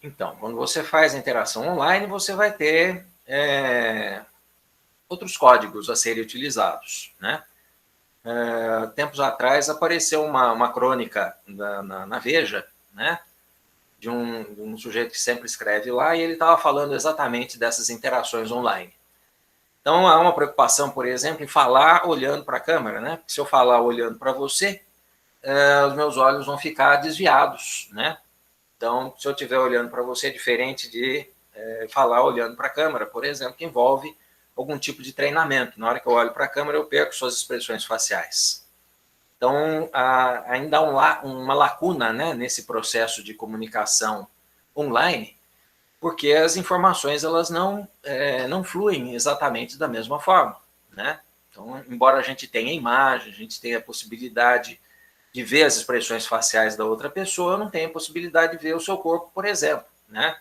Então, quando você faz a interação online, você vai ter outros códigos a serem utilizados, né? Tempos atrás apareceu uma crônica na Veja, né? De um sujeito que sempre escreve lá, e ele estava falando exatamente dessas interações online. Então, há uma preocupação, por exemplo, em falar olhando para a câmera, né? Porque se eu falar olhando para você, os meus olhos vão ficar desviados, né? Então, se eu estiver olhando para você, é diferente de falar olhando para a câmera, por exemplo, que envolve algum tipo de treinamento. Na hora que eu olho para a câmera, eu perco suas expressões faciais. Então, ainda há uma lacuna, né, nesse processo de comunicação online, porque as informações elas não fluem exatamente da mesma forma, né? Então, embora a gente tenha imagem, a gente tenha a possibilidade de ver as expressões faciais da outra pessoa, eu não tenho a possibilidade de ver o seu corpo, por exemplo, né?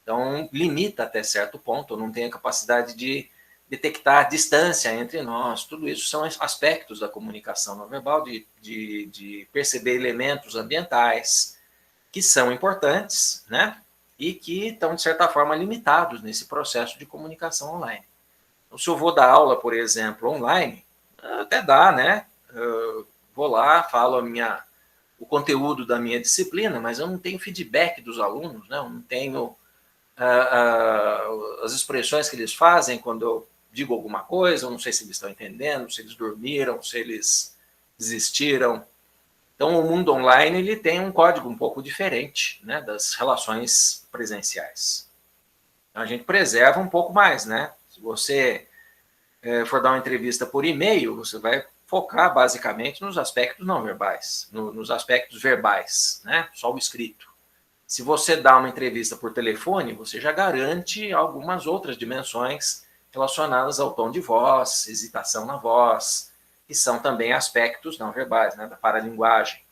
Então, limita até certo ponto, eu não tenho a capacidade de detectar a distância entre nós. Tudo isso são aspectos da comunicação não verbal, de perceber elementos ambientais que são importantes, né? E que estão, de certa forma, limitados nesse processo de comunicação online. Então, se eu vou dar aula, por exemplo, online, até dá, né? Eu vou lá, falo o conteúdo da minha disciplina, mas eu não tenho feedback dos alunos, né? Eu não tenho as expressões que eles fazem quando eu digo alguma coisa, eu não sei se eles estão entendendo, se eles dormiram, se eles desistiram. Então, o mundo online ele tem um código um pouco diferente, né, das relações presenciais. Então, a gente preserva um pouco mais, né? Se você for dar uma entrevista por e-mail, você vai focar basicamente nos aspectos não verbais, nos aspectos verbais, né? Só o escrito. Se você dá uma entrevista por telefone, você já garante algumas outras dimensões relacionadas ao tom de voz, hesitação na voz, que são também aspectos não verbais, né, da paralinguagem.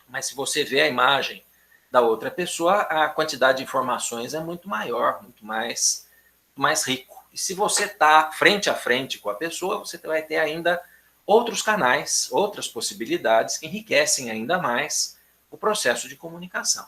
Mas se você vê a imagem da outra pessoa, a quantidade de informações é muito maior, muito mais rico. E se você está frente a frente com a pessoa, você vai ter ainda outros canais, outras possibilidades que enriquecem ainda mais o processo de comunicação.